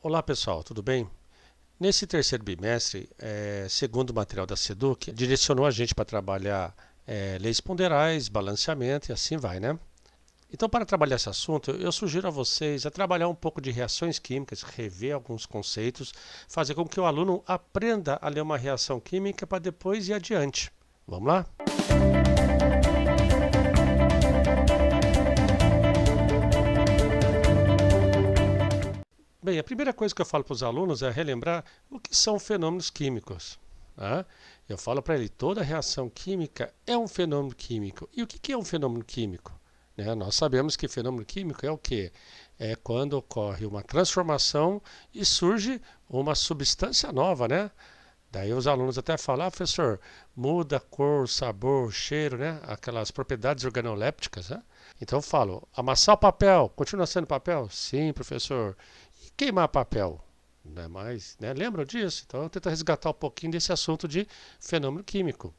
Olá pessoal, tudo bem? Nesse terceiro bimestre, segundo o material da SEDUC, direcionou a gente para trabalhar leis ponderais, balanceamento e assim vai, né? Então, para trabalhar esse assunto, eu sugiro a vocês a trabalhar um pouco de reações químicas, rever alguns conceitos, fazer com que o aluno aprenda a ler uma reação química para depois ir adiante. Vamos lá? Bem, a primeira coisa que eu falo para os alunos é relembrar o que são fenômenos químicos. Tá? Eu falo para ele, toda reação química é um fenômeno químico. E o que é um fenômeno químico? Nós sabemos que fenômeno químico é o quê? É quando ocorre uma transformação e surge uma substância nova, né? Daí os alunos até falam, professor, muda a cor, sabor, cheiro, né? Aquelas propriedades organolépticas, né? Então eu falo, amassar o papel, continua sendo papel? Sim, professor. E queimar papel? Não é mais, né? Lembram disso? Então eu tento resgatar um pouquinho desse assunto de fenômeno químico.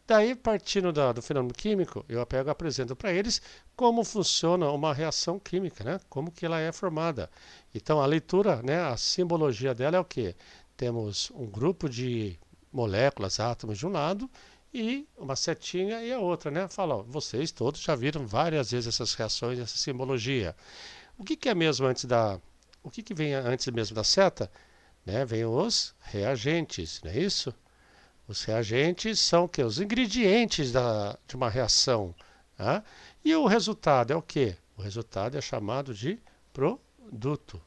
Daí, partindo do fenômeno químico, eu pego e apresento para eles como funciona uma reação química, né? Como que ela é formada. Então, a leitura, né, a simbologia dela é o quê? Temos um grupo de moléculas, átomos de um lado e uma setinha e a outra, né? Fala, ó, vocês todos já viram várias vezes essas reações, essa simbologia. O que é mesmo antes da... O que vem antes mesmo da seta? Né? Vem os reagentes, não é isso? Os reagentes são o quê? Os ingredientes de uma reação. Tá? E o resultado é o quê? O resultado é chamado de produto.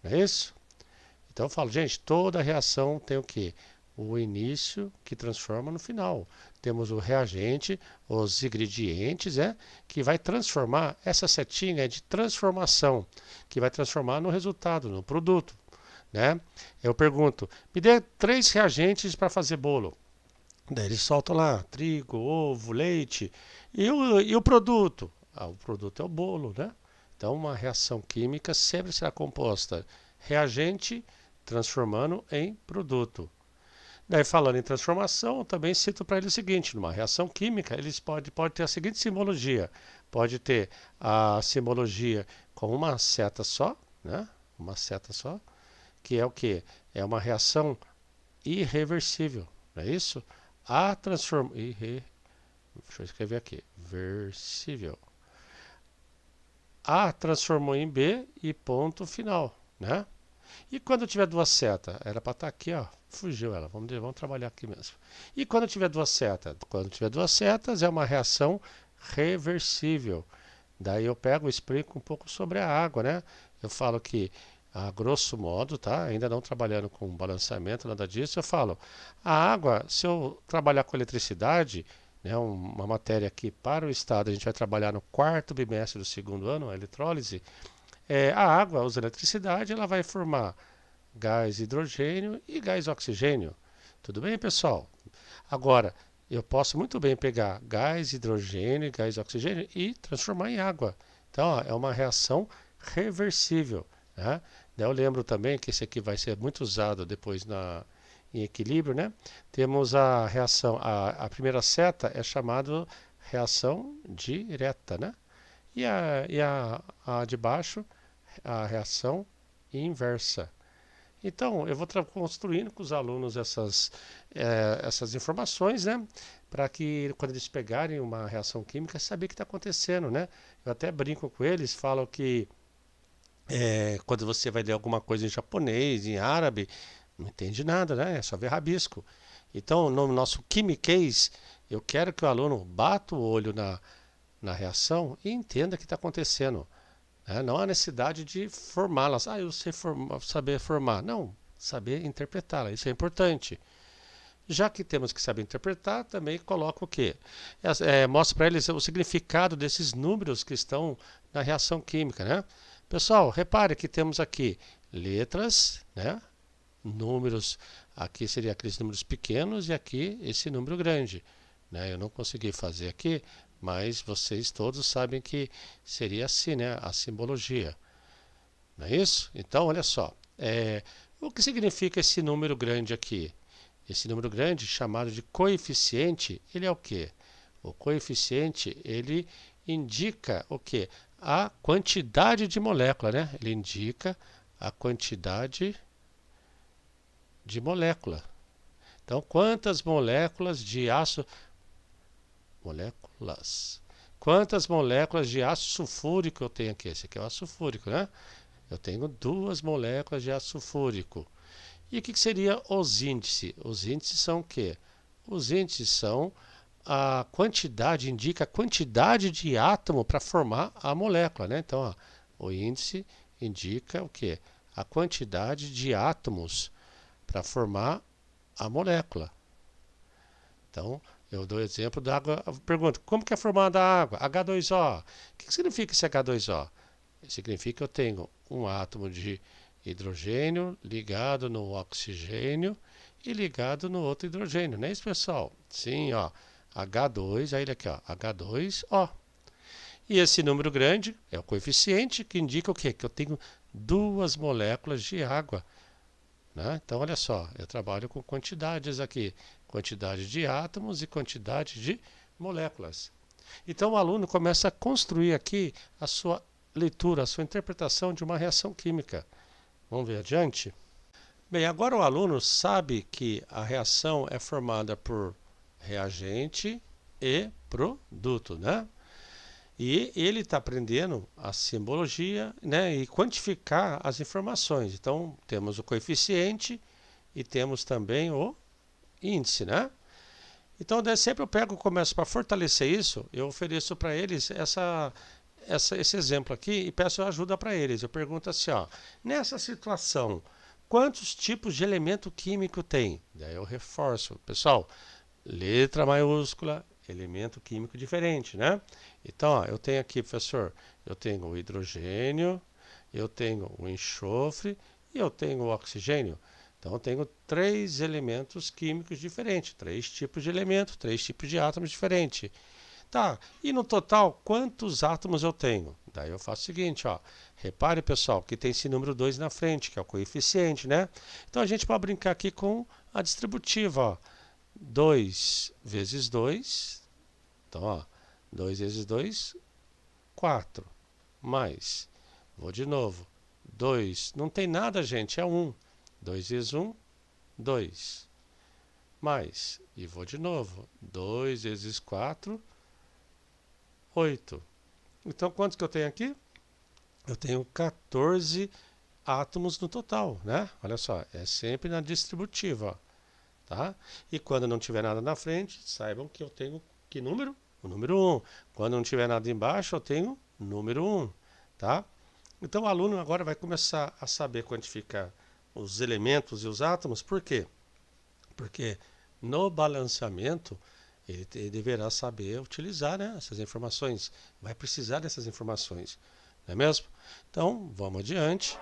Não é isso? Então eu falo, gente, toda reação tem o quê? O início que transforma no final. Temos o reagente, os ingredientes, que vai transformar, essa setinha é de transformação, que vai transformar no resultado, no produto. Né? Eu pergunto, me dê 3 reagentes para fazer bolo. Daí eles soltam lá trigo, ovo, leite e o produto. Ah, o produto é o bolo, né? Então uma reação química sempre será composta reagente transformando em produto. Daí falando em transformação, eu também cito para ele o seguinte, numa reação química, eles pode ter a seguinte simbologia. Pode ter a simbologia com uma seta só, né? Uma seta só, que é o que? É uma reação irreversível, não é isso? A transforma... Deixa eu escrever aqui. Versível. A transformou em B e ponto final, né? E quando tiver duas setas? Era para estar aqui, ó. Fugiu ela. Vamos trabalhar aqui mesmo. E quando tiver duas setas? Quando tiver duas setas é uma reação reversível. Daí eu pego e explico um pouco sobre a água, né? Eu falo que, a grosso modo, tá? Ainda não trabalhando com balanceamento, nada disso, eu falo, a água, se eu trabalhar com eletricidade, né, uma matéria aqui para o estado, a gente vai trabalhar no quarto bimestre do segundo ano, a eletrólise, a água, usa eletricidade, ela vai formar gás hidrogênio e gás oxigênio. Tudo bem, pessoal? Agora, eu posso muito bem pegar gás hidrogênio e gás oxigênio e transformar em água. Então, ó, é uma reação reversível. Né? Eu lembro também que esse aqui vai ser muito usado depois em equilíbrio. Né? Temos a reação, a primeira seta é chamada reação direta. Né? A de baixo, a reação inversa. Então, eu vou construindo com os alunos essas informações, né? Para que quando eles pegarem uma reação química, saber o que está acontecendo, né? Eu até brinco com eles, falo que quando você vai ler alguma coisa em japonês, em árabe, não entende nada, né? É só ver rabisco. Então, no nosso Quimiquês, eu quero que o aluno bata o olho na reação e entenda o que está acontecendo. Não há necessidade de formá-las. Ah, eu sei saber formar. Não, saber interpretá-la. Isso é importante. Já que temos que saber interpretar, também coloco o quê? Mostra para eles o significado desses números que estão na reação química. Né? Pessoal, repare que temos aqui letras, né? Números. Aqui seria aqueles números pequenos e aqui esse número grande. Né? Eu não consegui fazer aqui, mas vocês todos sabem que seria assim, né? A simbologia. Não é isso? Então, olha só. O que significa esse número grande aqui? Esse número grande, chamado de coeficiente, ele é o quê? O coeficiente, ele indica o quê? A quantidade de molécula, né? Ele indica a quantidade de molécula. Então, quantas moléculas de ácido... Quantas moléculas de ácido sulfúrico eu tenho aqui? Esse aqui é o ácido sulfúrico, né? Eu tenho 2 moléculas de ácido sulfúrico. E o que seria os índices? Os índices são o quê? Os índices são a quantidade, indica a quantidade de átomo para formar a molécula, né? Então, ó, o índice indica o quê? A quantidade de átomos para formar a molécula. Então, eu dou o exemplo da água. Eu pergunto, como que é formada a água? H2O. O que significa esse H2O? Significa que eu tenho um átomo de hidrogênio ligado no oxigênio e ligado no outro hidrogênio, não é isso, pessoal? Sim, ó, H2, aí ele aqui, ó, H2O. E esse número grande é o coeficiente que indica o quê? Que eu tenho 2 moléculas de água, né? Então, olha só, eu trabalho com quantidades aqui, quantidade de átomos e quantidade de moléculas. Então, o aluno começa a construir aqui a sua leitura, a sua interpretação de uma reação química. Vamos ver adiante? Bem, agora o aluno sabe que a reação é formada por reagente e produto, né? E ele está aprendendo a simbologia, né, e quantificar as informações. Então, temos o coeficiente e temos também o índice, né? Então, sempre eu pego, começo para fortalecer isso, eu ofereço para eles esse exemplo aqui e peço ajuda para eles. Eu pergunto assim, ó, nessa situação, quantos tipos de elemento químico tem? Daí eu reforço, pessoal, letra maiúscula, elemento químico diferente, né? Então, ó, eu tenho aqui, professor, eu tenho o hidrogênio, eu tenho o enxofre e eu tenho o oxigênio. Então, eu tenho 3 elementos químicos diferentes, 3 tipos de elementos, 3 tipos de átomos diferentes. Tá, e no total, quantos átomos eu tenho? Daí eu faço o seguinte, ó. Repare, pessoal, que tem esse número 2 na frente, que é o coeficiente, né? Então, a gente pode brincar aqui com a distributiva, ó. 2 vezes 2, então, ó, 2 vezes 2, 4, mais, vou de novo, 2, não tem nada, gente, é 1, 2 vezes 1, 2, mais, e vou de novo, 2 vezes 4, 8. Então, quantos que eu tenho aqui? Eu tenho 14 átomos no total, né? Olha só, é sempre na distributiva, ó. Tá? E quando não tiver nada na frente, saibam que eu tenho que número? O número 1. Quando não tiver nada embaixo, eu tenho número 1. Tá? Então o aluno agora vai começar a saber quantificar os elementos e os átomos. Por quê? Porque no balanceamento ele deverá saber utilizar, né, essas informações. Vai precisar dessas informações. Não é mesmo? Então, vamos adiante.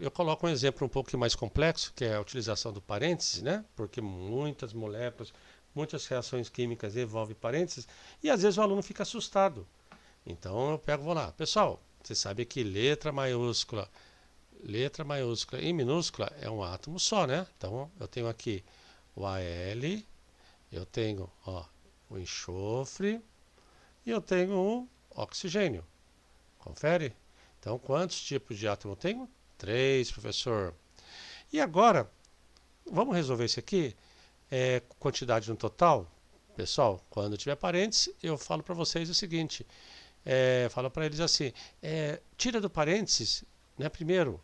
Eu coloco um exemplo um pouco mais complexo, que é a utilização do parênteses, né? Porque muitas moléculas, muitas reações químicas envolvem parênteses, e às vezes o aluno fica assustado. Então eu pego, vou lá. Pessoal, você sabe que letra maiúscula e minúscula é um átomo só, né? Então eu tenho aqui o Al, eu tenho, ó, o enxofre e eu tenho o oxigênio. Confere? Então, quantos tipos de átomo eu tenho? 3, professor. E agora, vamos resolver isso aqui? Quantidade no total? Pessoal, quando tiver parênteses, eu falo para vocês o seguinte. Falo para eles assim, tira do parênteses, né, primeiro,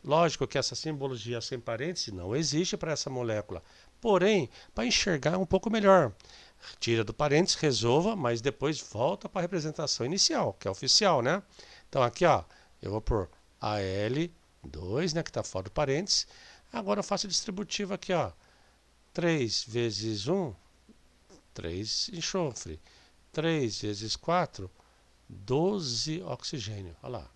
lógico que essa simbologia sem parênteses não existe para essa molécula. Porém, para enxergar um pouco melhor, tira do parênteses, resolva, mas depois volta para a representação inicial, que é oficial, né? Então aqui, ó, eu vou pôr Al2, né, que está fora do parênteses. Agora eu faço a distributiva aqui, ó. 3 vezes 1, 3 enxofre. 3 vezes 4, 12 oxigênio. Olha lá.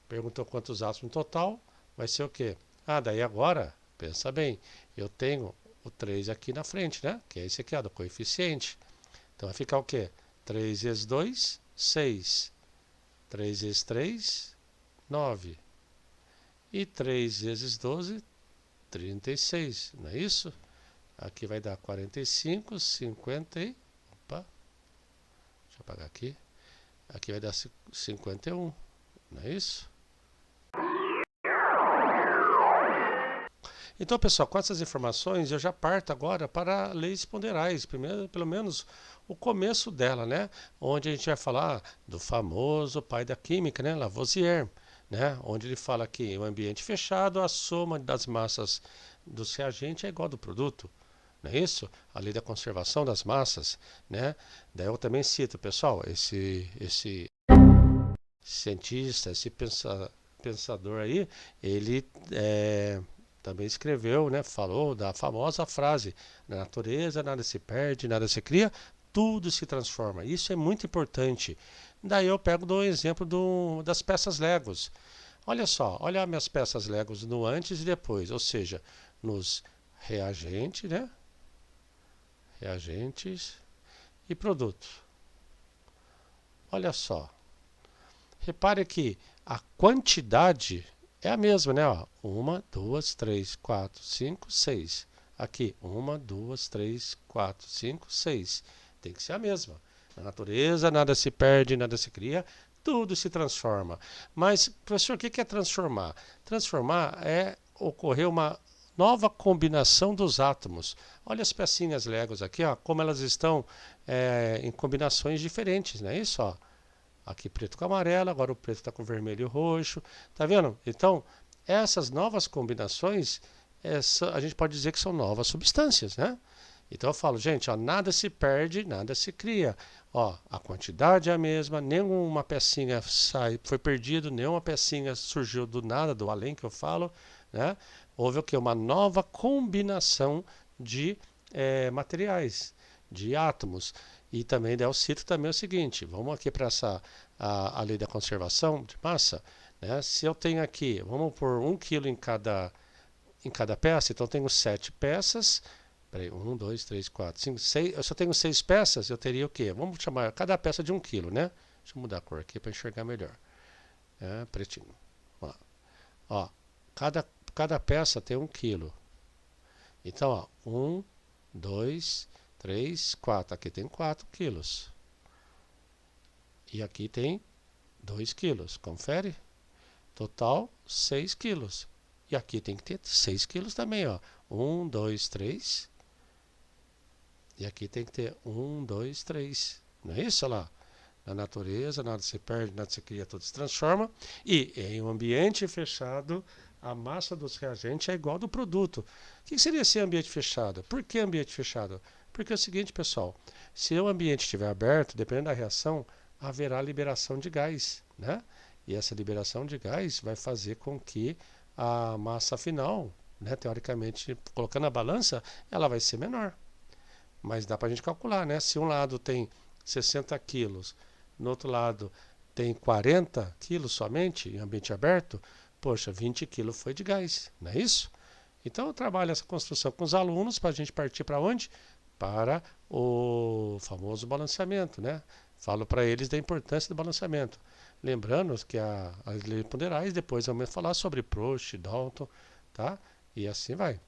Perguntou quantos átomos no total. Vai ser o quê? Ah, daí agora, pensa bem, eu tenho o 3 aqui na frente, né? Que é esse aqui, ó, do coeficiente. Então vai ficar o quê? 3 vezes 2, 6. 3 vezes 3, 9. E 3 vezes 12, 36. Não é isso? Aqui vai dar 45, 50 e... Opa. Deixa eu apagar aqui. Aqui vai dar 51. Não é isso? Então, pessoal, com essas informações, eu já parto agora para leis ponderais, primeiro, pelo menos o começo dela, né? Onde a gente vai falar do famoso pai da química, né? Lavoisier, né? Onde ele fala que em um ambiente fechado, a soma das massas dos reagentes é igual ao do produto. Não é isso? A lei da conservação das massas, né? Daí eu também cito, pessoal, esse cientista, esse pensador aí, ele também escreveu, né, falou da famosa frase: na natureza nada se perde, nada se cria, tudo se transforma. Isso é muito importante. Daí eu pego do exemplo das peças Legos. Olha só, olha minhas peças Legos no antes e depois, ou seja, nos reagentes, né? Reagentes e produtos. Olha só. Repare que a quantidade é a mesma, né? Ó, 1, 2, 3, 4, 5, 6. Aqui, 1, 2, 3, 4, 5, 6. Tem que ser a mesma. Na natureza, nada se perde, nada se cria, tudo se transforma. Mas, professor, o que é transformar? Transformar é ocorrer uma nova combinação dos átomos. Olha as pecinhas Legos aqui, ó, como elas estão em combinações diferentes, não é isso? Ó? Aqui preto com amarelo, agora o preto está com vermelho e roxo. Tá vendo? Então, essas novas combinações, a gente pode dizer que são novas substâncias, né? Então eu falo, gente, ó, nada se perde, nada se cria. Ó, a quantidade é a mesma, nenhuma pecinha foi perdido, nenhuma pecinha surgiu do nada, do além que eu falo, né? Houve o quê? Uma nova combinação de materiais, de átomos. E também eu cito também o seguinte, vamos aqui para a lei da conservação de massa, né? Se eu tenho aqui, vamos pôr 1 kg em cada peça, então eu tenho 7 peças. Peraí, 1, 2, 3, 4, 5, 6. Eu só tenho 6 peças, eu teria o quê? Vamos chamar cada peça de 1 kg, né? Deixa eu mudar a cor aqui para enxergar melhor. Pretinho. Ó, cada peça tem 1 kg. Então, ó, 1, 2, 3, 4. Aqui tem 4 quilos. E aqui tem 2 quilos. Confere? Total, 6 quilos. E aqui tem que ter 6 quilos também, ó. 1, 2, 3. E aqui tem que ter 1, 2, 3. Não é isso? Olha lá. Na natureza, nada se perde, nada se cria, tudo se transforma. E em um ambiente fechado, a massa dos reagentes é igual ao do produto. O que seria esse ambiente fechado? Por que ambiente fechado? Porque é o seguinte, pessoal. Se o ambiente estiver aberto, dependendo da reação, haverá liberação de gás, né? E essa liberação de gás vai fazer com que a massa final, né, teoricamente, colocando a balança, ela vai ser menor. Mas dá para a gente calcular, né? Se um lado tem 60 quilos, no outro lado tem 40 quilos somente, em ambiente aberto, poxa, 20 quilos foi de gás, não é isso? Então eu trabalho essa construção com os alunos para a gente partir para onde? Para o famoso balanceamento, né? Falo para eles da importância do balanceamento. Lembrando que as leis ponderais, depois eu vou falar sobre Proust, Dalton, tá? E assim vai.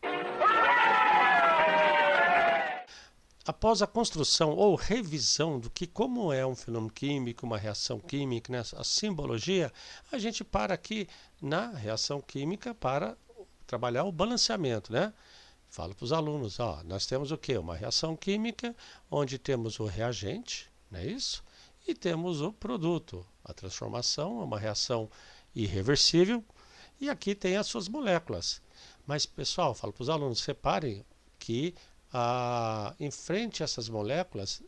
Após a construção ou revisão do que como é um fenômeno químico, uma reação química, né, a simbologia, a gente para aqui na reação química para trabalhar o balanceamento, né? Falo para os alunos, ó, nós temos o quê? Uma reação química onde temos o reagente, não é isso? E temos o produto. A transformação é uma reação irreversível e aqui tem as suas moléculas. Mas, pessoal, falo para os alunos, reparem que em frente a essas moléculas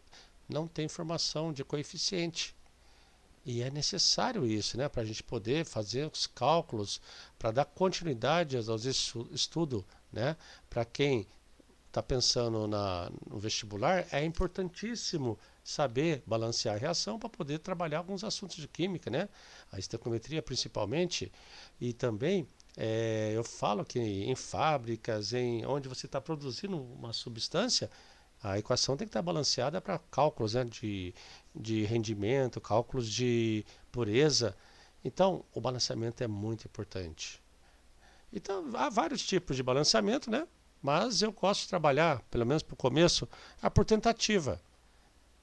não tem formação de coeficiente. E é necessário isso, né, para a gente poder fazer os cálculos, para dar continuidade aos estudos, né? Para quem está pensando no vestibular, é importantíssimo saber balancear a reação para poder trabalhar alguns assuntos de química, né? A estequiometria principalmente, e também eu falo que em fábricas, onde você está produzindo uma substância, a equação tem que estar balanceada para cálculos, né, de rendimento, cálculos de pureza. Então, o balanceamento é muito importante. Então, há vários tipos de balanceamento, né? Mas eu gosto de trabalhar, pelo menos para o começo, por tentativa.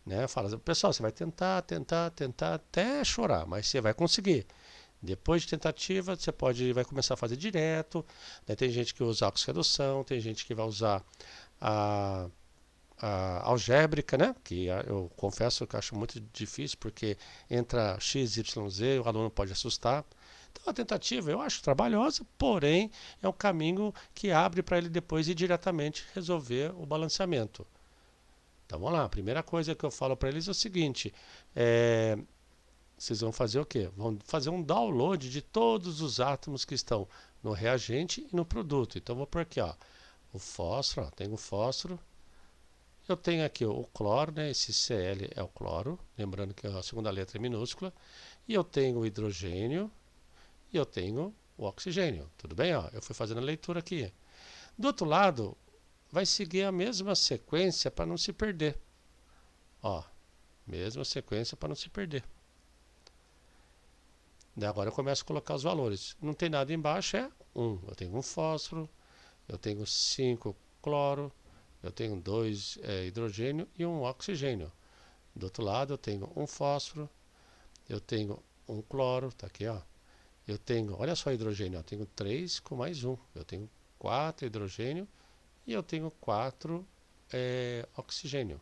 Né? Eu falo, pessoal, você vai tentar até chorar, mas você vai conseguir. Depois de tentativa, você vai começar a fazer direto. Daí tem gente que usa oxirredução, tem gente que vai usar a, a algébrica, né? Que eu confesso que eu acho muito difícil, porque entra X, Y, Z, o aluno pode assustar. Então a tentativa eu acho trabalhosa, porém é um caminho que abre para ele depois ir diretamente resolver o balanceamento. Então vamos lá, a primeira coisa que eu falo para eles é o seguinte, vocês vão fazer o quê? Vão fazer um download de todos os átomos que estão no reagente e no produto. Então vou por aqui, ó, o fósforo, ó, tem o fósforo, eu tenho aqui o cloro, né? Esse Cl é o cloro, lembrando que a segunda letra é minúscula, e eu tenho o hidrogênio e eu tenho o oxigênio. Tudo bem? Ó, eu fui fazendo a leitura aqui. Do outro lado, vai seguir a mesma sequência para não se perder. Ó, mesma sequência para não se perder. Daí agora eu começo a colocar os valores. Não tem nada embaixo, é 1. Eu tenho um fósforo, eu tenho 5 cloro, eu tenho 2 hidrogênio e um oxigênio. Do outro lado eu tenho um fósforo, eu tenho um cloro, tá aqui, ó. Eu tenho, olha só o hidrogênio, eu tenho 3 com mais 1. Eu tenho 4 hidrogênio e eu tenho 4 oxigênio.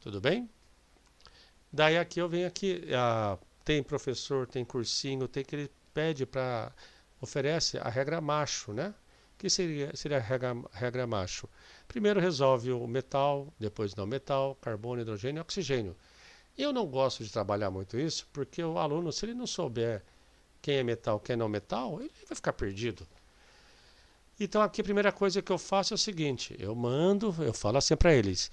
Tudo bem? Daí aqui eu venho aqui, tem professor, tem cursinho, tem que ele pede para, oferece a regra macho, né? O que seria a regra macho? Primeiro resolve o metal, depois não metal, carbono, hidrogênio e oxigênio. Eu não gosto de trabalhar muito isso, porque o aluno, se ele não souber quem é metal, quem não é metal, ele vai ficar perdido. Então aqui a primeira coisa que eu faço é o seguinte, eu falo assim para eles,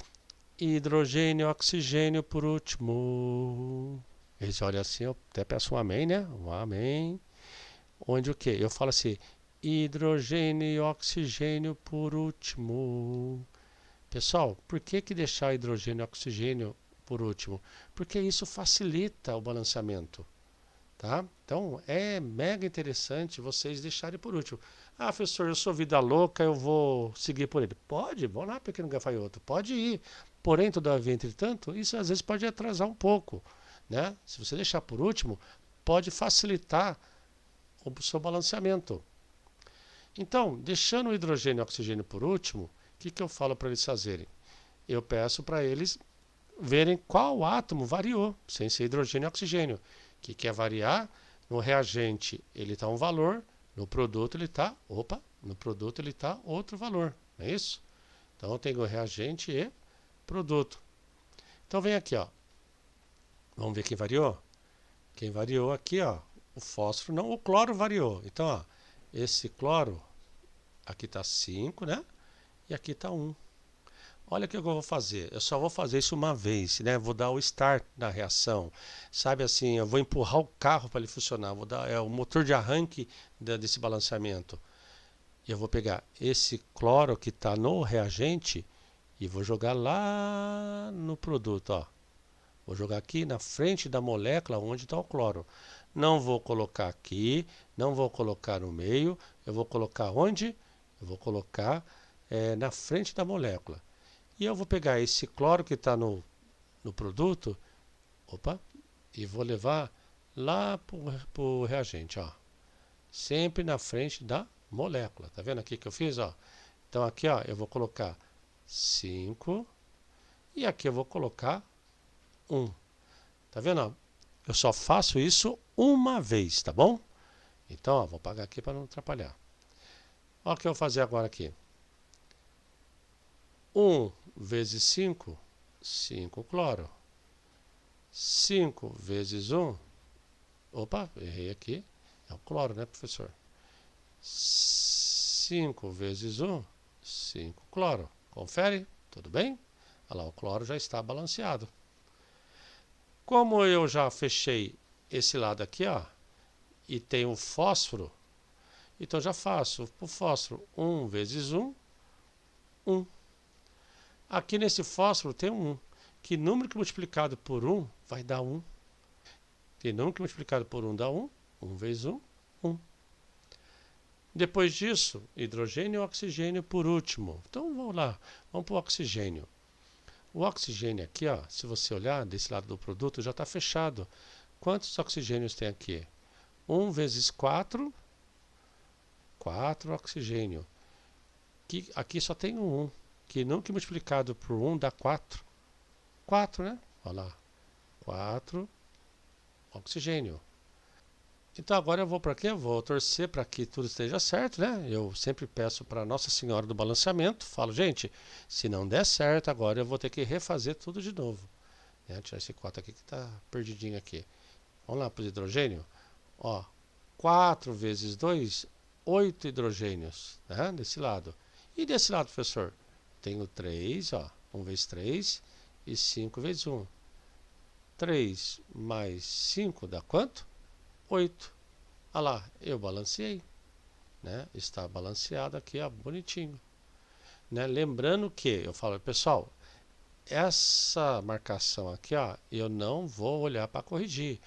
hidrogênio, oxigênio por último. Eles olham assim, eu até peço um amém, né? Um amém. Onde o quê? Eu falo assim, hidrogênio e oxigênio por último. Pessoal, por que deixar hidrogênio e oxigênio por último? Porque isso facilita o balanceamento. Tá? Então é mega interessante vocês deixarem por último. Ah, professor, eu sou vida louca, eu vou seguir por ele. Pode, vamos lá, pequeno gafanhoto, pode ir. Porém, todavia, entretanto, isso às vezes pode atrasar um pouco. Né? Se você deixar por último, pode facilitar o seu balanceamento. Então, deixando o hidrogênio e o oxigênio por último, o que eu falo para eles fazerem? Eu peço para eles verem qual átomo variou, sem ser hidrogênio e oxigênio. O que é variar? No reagente ele está um valor, no produto ele está, outro valor, não é isso? Então eu tenho reagente e produto. Então vem aqui, ó. Vamos ver quem variou? Quem variou aqui, ó, o fósforo não, o cloro variou. Então, ó, esse cloro, aqui está 5, né? E aqui está 1. Olha o que eu vou fazer. Eu só vou fazer isso uma vez, né? Vou dar o start na reação. Sabe assim, eu vou empurrar o carro para ele funcionar. Vou dar o motor de arranque desse balanceamento. E eu vou pegar esse cloro que está no reagente e vou jogar lá no produto, ó. Vou jogar aqui na frente da molécula onde está o cloro. Não vou colocar aqui, não vou colocar no meio. Eu vou colocar onde? Eu vou colocar na frente da molécula. E eu vou pegar esse cloro que está no produto, e vou levar lá para o reagente, ó. Sempre na frente da molécula. Tá vendo aqui que eu fiz, ó? Então aqui, ó, eu vou colocar 5 e aqui eu vou colocar 1. Tá vendo, ó? Eu só faço isso uma vez, tá bom? Então, ó, vou apagar aqui para não atrapalhar. Olha o que eu vou fazer agora aqui. 1 vezes 5, 5 cloro. 5 vezes 1, errei aqui, é o cloro, né, professor? 5 vezes 1, 5 cloro. Confere? Tudo bem? Olha lá, o cloro já está balanceado. Como eu já fechei esse lado aqui, ó, e tem o fósforo, então já faço o fósforo 1 vezes 1, 1. Aqui nesse fósforo tem um 1. Que número que multiplicado por 1 vai dar 1? Que número que multiplicado por 1 dá 1? 1 vezes 1, 1. Depois disso, hidrogênio e oxigênio por último. Então vamos lá, vamos para o oxigênio. O oxigênio aqui, ó, se você olhar desse lado do produto, já está fechado. Quantos oxigênios tem aqui? 1 vezes 4, 4 oxigênio. Aqui só tem um 1, que nunca multiplicado por 1 dá 4. 4, né? Olha lá. 4 oxigênio. Então agora eu vou para quê? Eu vou torcer para que tudo esteja certo, né? Eu sempre peço para Nossa Senhora do Balanceamento, falo, gente, se não der certo agora eu vou ter que refazer tudo de novo. Tirar esse 4 aqui que está perdidinho aqui. Vamos lá para o hidrogênio. Ó, 4 vezes 2, 8 hidrogênios, né? Desse lado. E desse lado, professor? Tenho 3, ó. 1 vezes 3 e 5 vezes 1. 3 mais 5 dá quanto? 8. Olha lá, eu balanceei. Né? Está balanceado aqui, ó, bonitinho. Né? Lembrando que, eu falo, pessoal, essa marcação aqui, ó, eu não vou olhar para corrigir.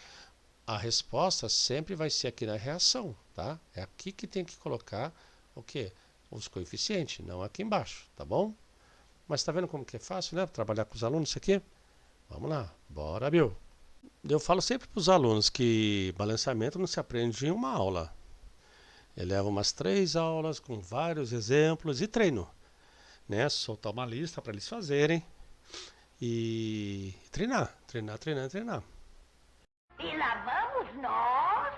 A resposta sempre vai ser aqui na reação, tá? É aqui que tem que colocar o quê? Os coeficientes, não aqui embaixo, tá bom? Mas tá vendo como que é fácil, né? Trabalhar com os alunos isso aqui? Vamos lá, bora, Bill. Eu falo sempre para os alunos que balanceamento não se aprende em uma aula. Eu levo umas 3 aulas com vários exemplos e treino. Né? Soltar uma lista para eles fazerem e treinar. E lá vamos nós.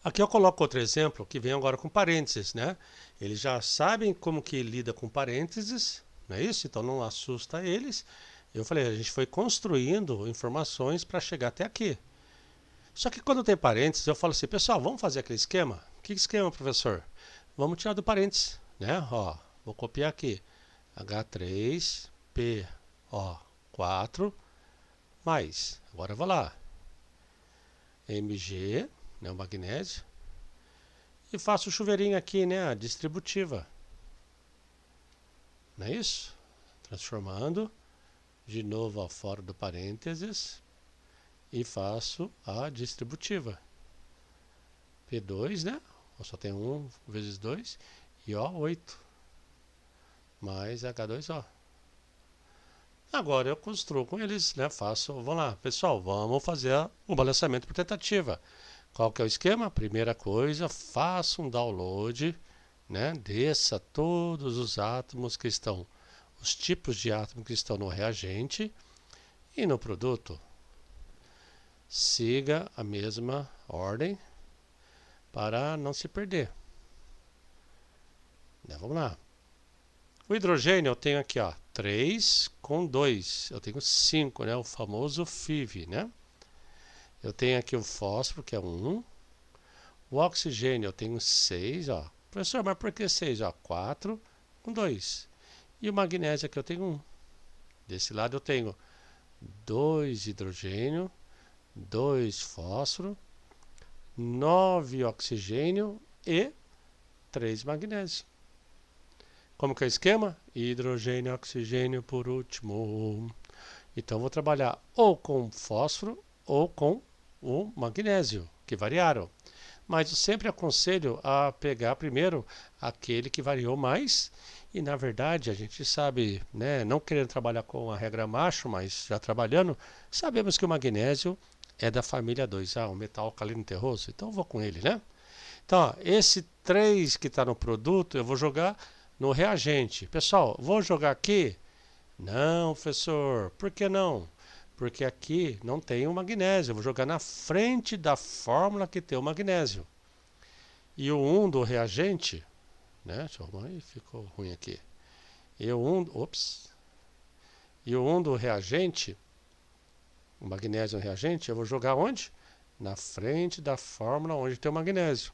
Aqui eu coloco outro exemplo que vem agora com parênteses, né? Eles já sabem como que lida com parênteses, não é isso? Então não assusta eles. Eu falei, a gente foi construindo informações para chegar até aqui. Só que quando tem parênteses, eu falo assim, pessoal, vamos fazer aquele esquema? Que esquema, professor? Vamos tirar do parênteses, né? Ó, vou copiar aqui. H3PO4 mais, agora eu vou lá, Mg, né, o magnésio, e faço o chuveirinho aqui, né, a distributiva. Não é isso? Transformando de novo ó, fora do parênteses e faço a distributiva. P2, né? Só tem 1 vezes 2 e ó, 8 mais H2O. Agora eu construo com eles, né? Vamos lá, pessoal, vamos fazer o balanceamento por tentativa. Qual que é o esquema? Primeira coisa, faça um download, né? Desça todos os átomos que estão, os tipos de átomos que estão no reagente e no produto. Siga a mesma ordem para não se perder. Vamos lá. O hidrogênio eu tenho aqui, ó, 3 com 2. Eu tenho 5, né? O famoso FIV, né? Eu tenho aqui o fósforo, que é 1. O oxigênio eu tenho 6, ó. Professor, mas por que 6? Ó, 4 com 2. E o magnésio aqui eu tenho 1. Desse lado eu tenho 2 hidrogênio, 2 fósforo, 9 oxigênio e 3 magnésio. Como que é o esquema? Hidrogênio e oxigênio por último. Então vou trabalhar ou com fósforo ou com o magnésio, que variaram. Mas eu sempre aconselho a pegar primeiro aquele que variou mais. E na verdade a gente sabe, né, não querendo trabalhar com a regra macho, mas já trabalhando, sabemos que o magnésio é da família 2A, o metal alcalino terroso. Então eu vou com ele, né? Então, ó, esse 3 que está no produto, eu vou jogar no reagente. Pessoal, vou jogar aqui? Não, professor. Por que não? Porque aqui não tem o magnésio. Eu vou jogar na frente da fórmula que tem o magnésio. E o 1 do reagente, né? Deixa eu arrumar aí, ficou ruim aqui. E o 1 do reagente, o magnésio no reagente, eu vou jogar onde? Na frente da fórmula onde tem o magnésio.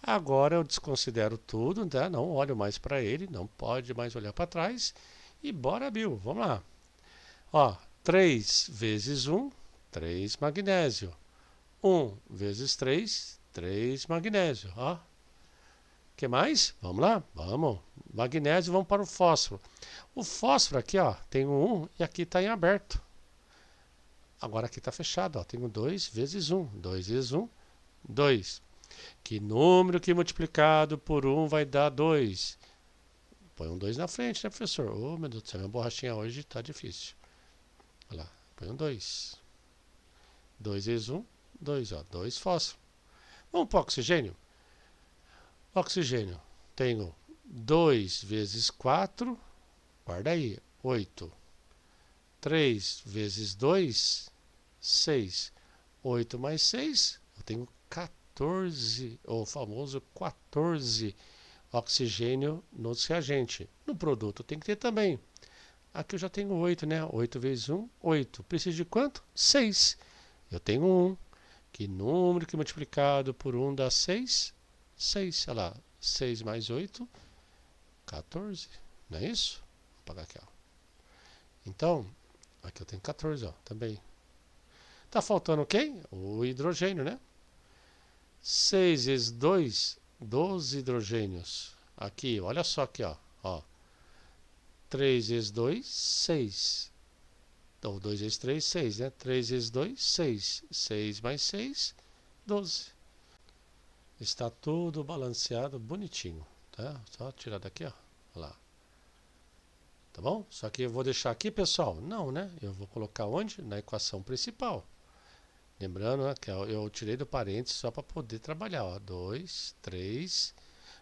Agora eu desconsidero tudo, né? Não olho mais para ele, não pode mais olhar para trás. E bora, Bill, vamos lá. Ó, 3 vezes 1, 3 magnésio. 1 vezes 3, 3 magnésio. Ó. O que mais? Vamos lá? Vamos. Magnésio, vamos para o fósforo. O fósforo aqui, ó, tem um 1 e aqui está em aberto. Agora aqui está fechado, ó. Tenho 2 vezes 1. 2 vezes 1, 2. Que número que multiplicado por 1 vai dar 2? Põe um 2 na frente, né, professor? Oh, meu Deus do céu, minha borrachinha hoje está difícil. Olha lá, põe um 2. 2 vezes 1, 2, ó, 2 fósforo. Vamos para o oxigênio? Oxigênio, tenho 2 vezes 4, guarda aí, 8. 3 vezes 2, 6. 8 mais 6, eu tenho 14, o famoso 14 oxigênio no reagente. No produto tem que ter também. Aqui eu já tenho 8, né? 8 vezes 1, 8. Preciso de quanto? 6. Eu tenho 1. Que número que multiplicado por 1 dá 6? 6. Olha lá. 6 mais 8, 14. Não é isso? Vou apagar aqui, ó. Então, aqui eu tenho 14, ó, também. Tá faltando quem? O hidrogênio, né? 6 vezes 2, 12 hidrogênios. Aqui, olha só aqui, ó. 3 vezes 2, 6. Então, 2 vezes 3, 6, né? 3 vezes 2, 6. 6 mais 6, 12. Está tudo balanceado, bonitinho, tá? Só tirar daqui, ó. Olha lá. Tá bom? Só que eu vou deixar aqui, pessoal? Não, né? Eu vou colocar onde? Na equação principal. Lembrando, né, que eu tirei do parênteses só para poder trabalhar, ó. 2, 3.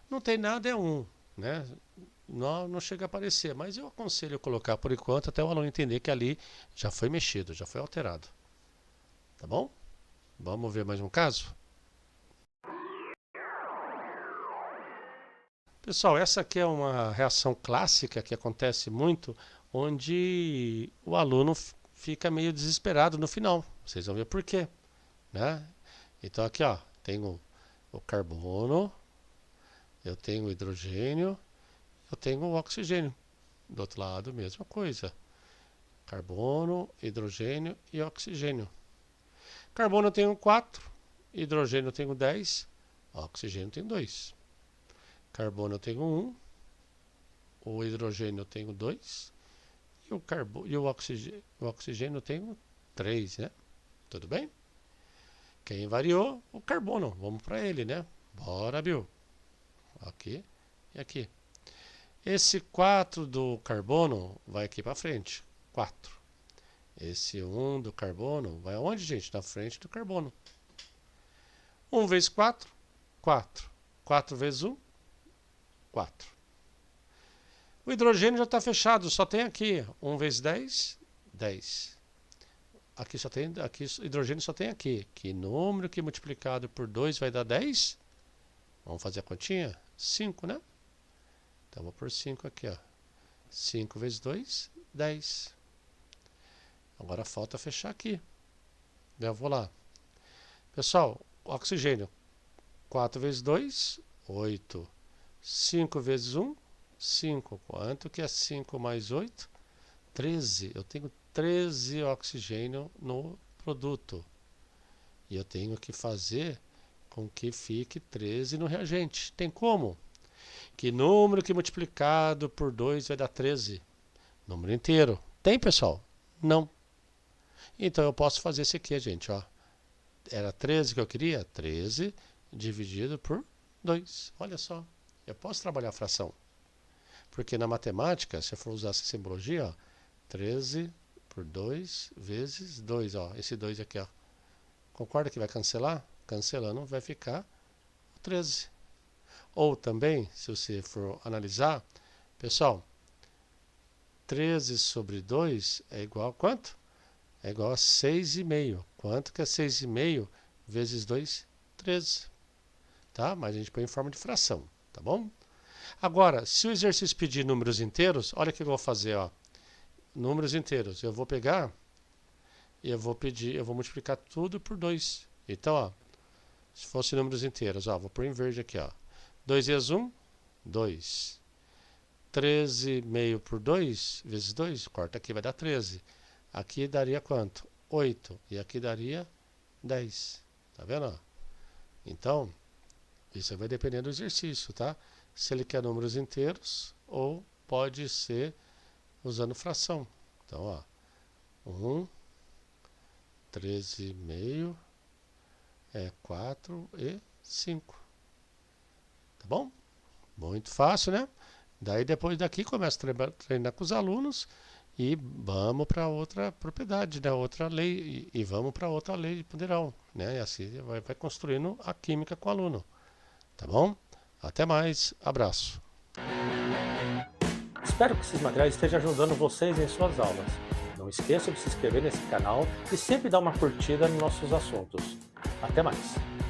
Não tem nada, é 1, né? Não chega a aparecer, mas eu aconselho colocar por enquanto até o aluno entender que ali já foi mexido, já foi alterado. Tá bom? Vamos ver mais um caso? Pessoal, essa aqui é uma reação clássica que acontece muito, onde o aluno fica meio desesperado no final. Vocês vão ver por quê, né? Então aqui, ó, tenho o carbono, eu tenho o hidrogênio, eu tenho o oxigênio. Do outro lado, mesma coisa. Carbono, hidrogênio e oxigênio. Carbono eu tenho 4, hidrogênio eu tenho 10, oxigênio eu tenho 2. Carbono eu tenho 1, o hidrogênio eu tenho 2 e o oxigênio eu tenho 3, né? Tudo bem? Quem variou? O carbono. Vamos para ele, né? Bora, Bill. Aqui e aqui. Esse 4 do carbono vai aqui para frente. 4. Esse 1 do carbono vai aonde, gente? Na frente do carbono. 1 vezes 4, 4. 4 vezes 1, 4. O hidrogênio já está fechado, só tem aqui 1 vezes 10, 10. Aqui só tem, aqui hidrogênio só tem aqui. Que número que multiplicado por 2 vai dar 10? Vamos fazer a continha? 5, né? Então vou por 5 aqui, ó. 5 vezes 2, 10. Agora falta fechar aqui. Eu vou lá. Pessoal, oxigênio. 4 vezes 2, 8. 5 vezes 1, 5. Quanto que é 5 mais 8? 13. Eu tenho 13 oxigênio no produto. E eu tenho que fazer com que fique 13 no reagente. Tem como? Que número que multiplicado por 2 vai dar 13? Número inteiro. Tem, pessoal? Não. Então eu posso fazer esse aqui, gente, ó. Era 13 que eu queria? 13 dividido por 2. Olha só. Eu posso trabalhar a fração. Porque na matemática, se eu for usar essa simbologia, ó, 13 por 2 vezes 2, ó. Esse 2 aqui, ó. Concorda que vai cancelar? Cancelando vai ficar 13. Ou também, se você for analisar, pessoal, 13 sobre 2 é igual a quanto? É igual a 6,5. Quanto que é 6,5 vezes 2? 13. Tá? Mas a gente põe em forma de fração, tá bom? Agora, se o exercício pedir números inteiros, olha o que eu vou fazer, ó. Números inteiros. Eu vou pegar e eu vou multiplicar tudo por 2. Então, ó, se fosse números inteiros, ó, vou pôr em verde aqui, ó. 2 vezes 1, 2. 13,5 por 2 vezes 2, corta aqui, vai dar 13. Aqui daria quanto? 8. E aqui daria 10. Tá vendo? Ó? Então, isso vai depender do exercício, tá? Se ele quer números inteiros ou pode ser usando fração. Então, ó, 1, 13,5 é 4 e 5. Tá bom? Muito fácil, né? Daí depois daqui começa a treinar com os alunos e vamos para outra propriedade, né? Outra lei, e vamos para outra lei de Poderão, né? E assim vai construindo a química com o aluno, tá bom? Até mais, abraço. Espero que esses materiais estejam ajudando vocês em suas aulas. Não esqueça de se inscrever nesse canal e sempre dar uma curtida nos nossos assuntos. Até mais!